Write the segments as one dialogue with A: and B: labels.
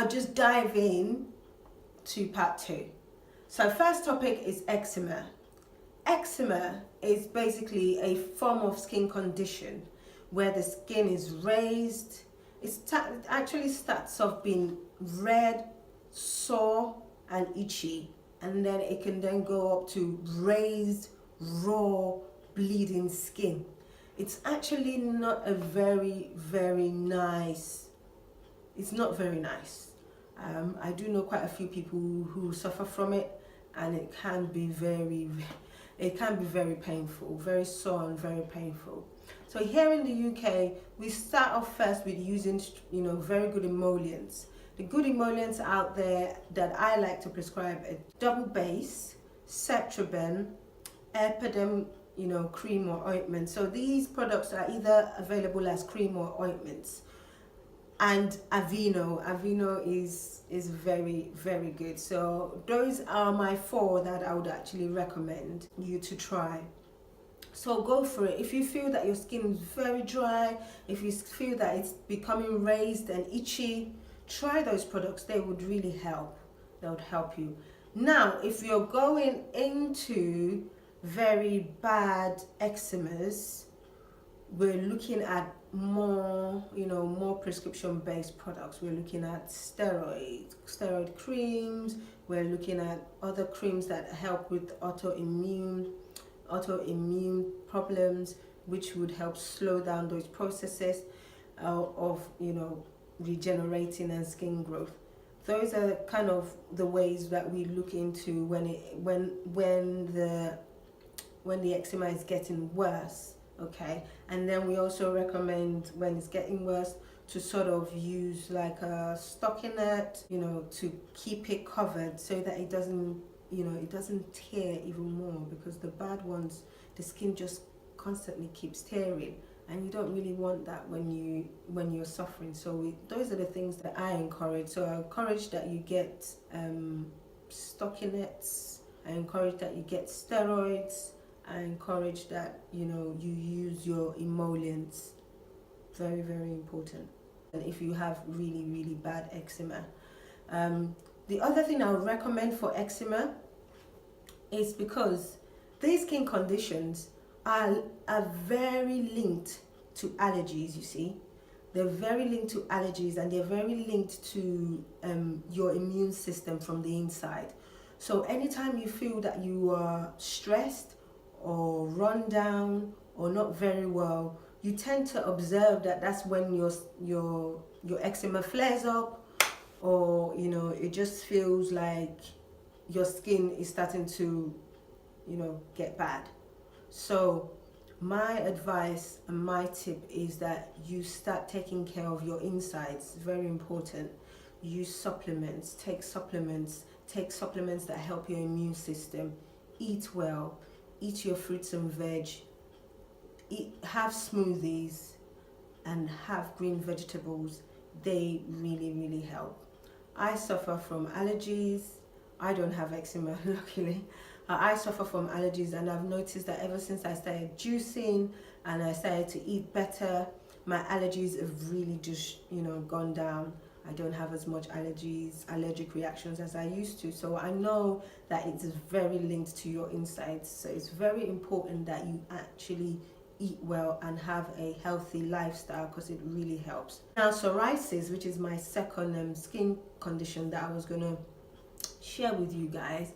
A: I'll just dive in to part 2. So first topic is eczema. Eczema is basically a form of skin condition where the skin is raised. It actually starts off being red, sore and itchy, and then it can then go up to raised, raw, bleeding skin. It's actually not a very nice, it's not very nice. I do know quite a few people who suffer from it, and it can be very painful, very sore and very painful. So here in the UK, we start off first with using, very good emollients. The good emollients out there that I like to prescribe are Double Base, Cetraben, Epidem, cream or ointment. So these products are either available as cream or ointments. And Aveeno is very good. So those are my 4 that I would actually recommend you to try. So go for it. If you feel that your skin is very dry, if you feel that it's becoming raised and itchy, try those products. They would really help. They would help you. Now, if you're going into very bad eczemas, we're looking at more prescription-based products. We're looking at steroid creams. We're looking at other creams that help with autoimmune problems, which would help slow down those processes of regenerating and skin growth. Those are kind of the ways that we look into when the eczema is getting worse. Okay, and then we also recommend, when it's getting worse, to sort of use like a stockinette, to keep it covered so that it doesn't tear even more, because the bad ones, the skin just constantly keeps tearing, and you don't really want that when you're suffering. So those are the things that I encourage. So I encourage that you get stockinettes. I encourage that you get steroids. I encourage that you use your emollients. Very important. And if you have really bad eczema, the other thing I would recommend for eczema is, because these skin conditions are very linked to allergies. You see, they're very linked to allergies, and they're very linked to your immune system from the inside. So anytime you feel that you are stressed or run down or not very well, you tend to observe that that's when your eczema flares up, or it just feels like your skin is starting to get bad. So my advice and my tip is that you start taking care of your insides. Very important. Use supplements, take supplements that help your immune system. Eat well. Eat your fruits and veg, have smoothies, and have green vegetables. They really help. I suffer from allergies. I don't have eczema, luckily. I suffer from allergies, and I've noticed that ever since I started juicing and I started to eat better, my allergies have really just gone down. I don't have as much allergic reactions as I used to. So I know that it is very linked to your insides. So it's very important that you actually eat well and have a healthy lifestyle, because it really helps. Now, psoriasis, which is my second skin condition that I was going to share with you guys,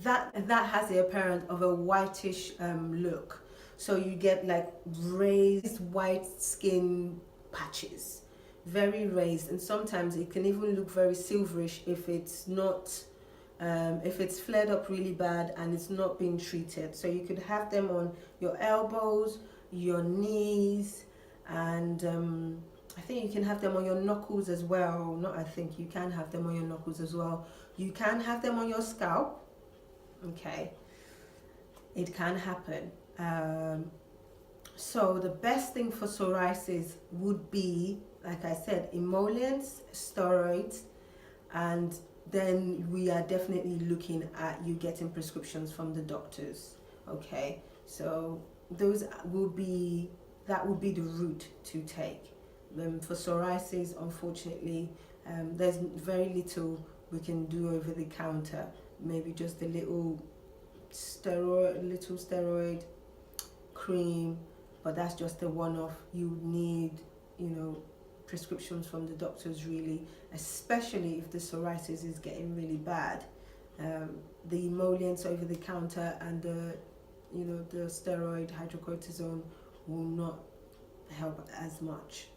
A: that has the appearance of a whitish look. So you get like raised white skin patches, very raised, and sometimes it can even look very silverish if it's not if it's flared up really bad and it's not being treated. So you could have them on your elbows, your knees, and I think you can have them on your knuckles as well. You can have them on your knuckles as well. You can have them on your scalp. Okay, it can happen. So the best thing for psoriasis would be, like I said, emollients, steroids, and then we are definitely looking at you getting prescriptions from the doctors. Okay, so that would be the route to take. For psoriasis, unfortunately, There's very little we can do over the counter. Maybe just a little steroid cream, but that's just a one-off. You need, prescriptions from the doctors really, especially if the psoriasis is getting really bad. The emollients over the counter and the steroid hydrocortisone will not help as much.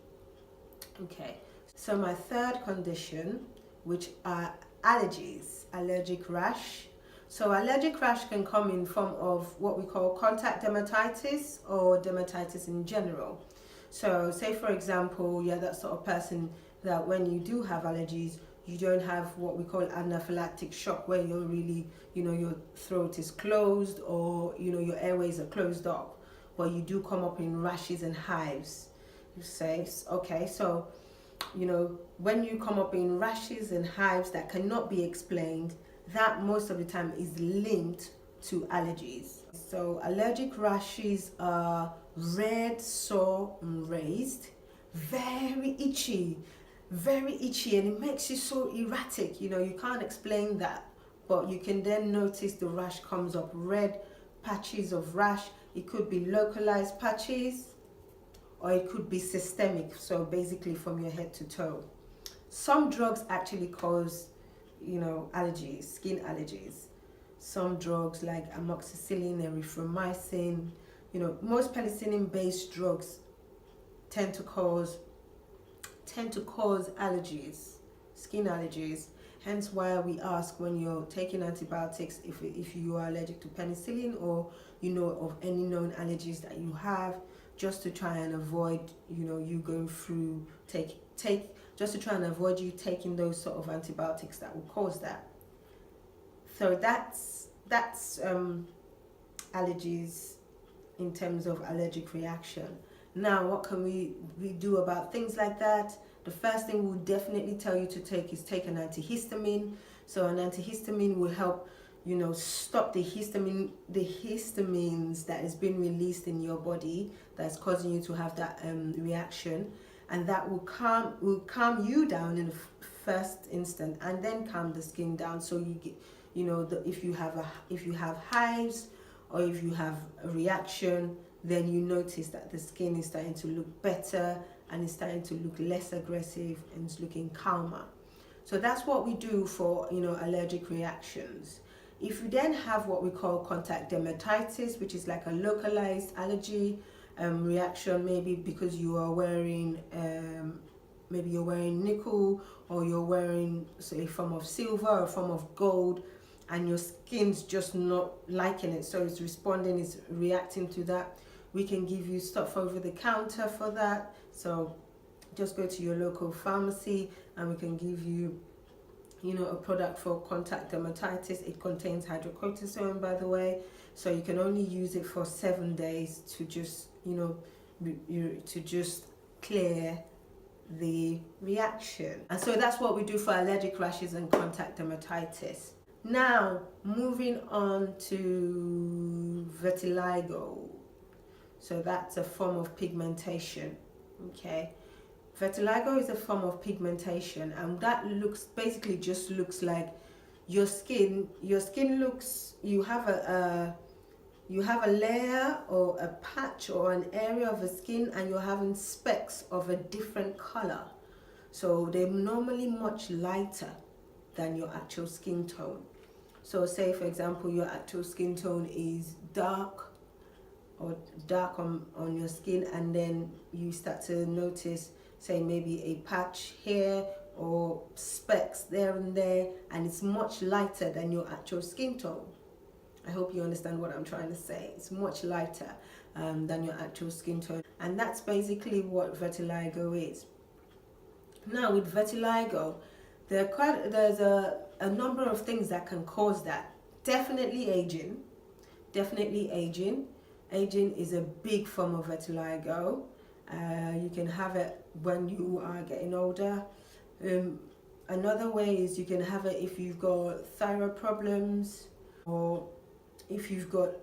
A: Okay, so my third condition, which are allergies, allergic rash. So allergic rash can come in form of what we call contact dermatitis or dermatitis in general. So say for example, you're that sort of person that when you do have allergies, you don't have what we call anaphylactic shock, where you're really, your throat is closed or, your airways are closed up, but you do come up in rashes and hives. You say, okay, so, when you come up in rashes and hives that cannot be explained, that most of the time is linked to allergies. So allergic rashes are red, sore and raised, very itchy, and it makes you so erratic. You can't explain that, but you can then notice the rash comes up, red patches of rash. It could be localized patches or it could be systemic, so basically from your head to toe. Some drugs actually cause allergies, skin allergies. Some drugs like amoxicillin, erythromycin, most penicillin based drugs tend to cause allergies, skin allergies. Hence why we ask when you're taking antibiotics if you are allergic to penicillin or of any known allergies that you have, just to try and avoid you going through just to try and avoid you taking those sort of antibiotics that will cause that. So that's allergies in terms of allergic reaction. Now, what can we do about things like that? The first thing we'll definitely tell you to take is take an antihistamine. So an antihistamine will help, stop the histamines that is being released in your body that's causing you to have that reaction, and that will calm you down in the first instant, and then calm the skin down. So you get, if you have hives or if you have a reaction, then you notice that the skin is starting to look better and it's starting to look less aggressive and it's looking calmer. So that's what we do for allergic reactions. If you then have what we call contact dermatitis, which is like a localized allergy reaction, maybe because you are wearing maybe you're wearing nickel or you're wearing, say, a form of silver or a form of gold, and your skin's just not liking it, so it's reacting to that. We can give you stuff over the counter for that. So just go to your local pharmacy and we can give you a product for contact dermatitis. It contains hydrocortisone, by the way, so you can only use it for 7 days to just to just clear the reaction. And so that's what we do for allergic rashes and contact dermatitis. Now, moving on to vitiligo. So that's a form of pigmentation. Okay, vitiligo is a form of pigmentation, and that looks like your skin looks, you have a layer or a patch or an area of the skin, and you're having specks of a different color. So they're normally much lighter than your actual skin tone. So say for example your actual skin tone is dark on your skin, and then you start to notice, say, maybe a patch here or specks there and there, and it's much lighter than your actual skin tone. I hope you understand what I'm trying to say. It's much lighter than your actual skin tone, and that's basically what vitiligo is. Now with vitiligo, there's a number of things that can cause that. Definitely aging. Aging is a big form of vitiligo. You can have it when you are getting older. Another way is you can have it if you've got thyroid problems, or if you've got,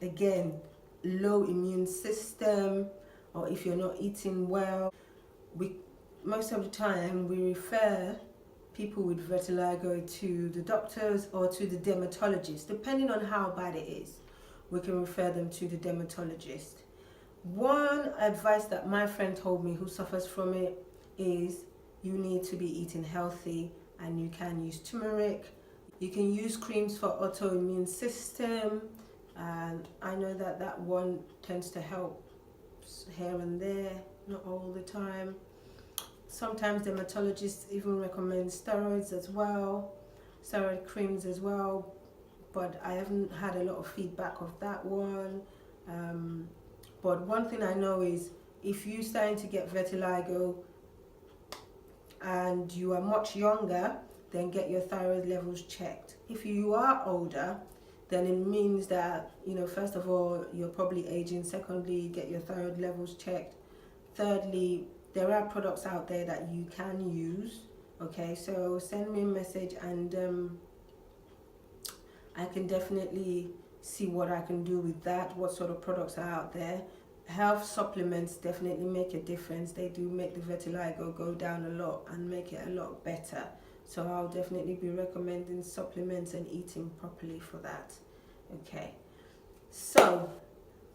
A: again, low immune system, or if you're not eating well. most of the time we refer people with vitiligo to the doctors or to the dermatologist. Depending on how bad it is, we can refer them to the dermatologist. One advice that my friend told me who suffers from it is you need to be eating healthy, and you can use turmeric. You can use creams for autoimmune system, and I know that that one tends to help here and there, not all the time. Sometimes dermatologists even recommend steroids as well, steroid creams as well, but I haven't had a lot of feedback of that one. But one thing I know is if you're starting to get vitiligo and you are much younger, then get your thyroid levels checked. If you are older, then it means that, you know, first of all, you're probably aging. Secondly, get your thyroid levels checked. Thirdly, there are products out there that you can use. Okay, so send me a message, and I can definitely see what I can do with that, what sort of products are out there. Health supplements definitely make a difference. They do make the vitiligo go down a lot and make it a lot better. So I'll definitely be recommending supplements and eating properly for that. Okay, so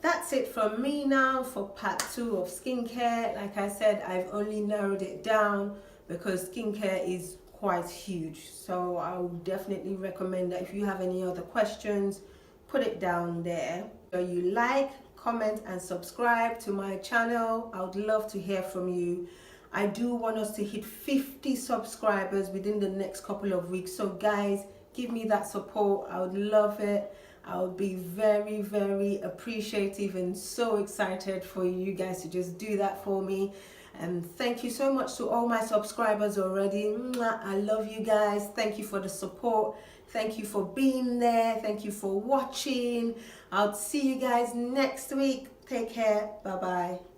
A: that's it from me now for part 2 of skincare. Like I said, I've only narrowed it down because skincare is quite huge. So I would definitely recommend that if you have any other questions, put it down there. So you like, comment and subscribe to my channel. I would love to hear from you. I do want us to hit 50 subscribers within the next couple of weeks. So guys, give me that support. I would love it. I would be very, very appreciative and so excited for you guys to just do that for me. And thank you so much to all my subscribers already. I love you guys. Thank you for the support. Thank you for being there. Thank you for watching. I'll see you guys next week. Take care. Bye-bye.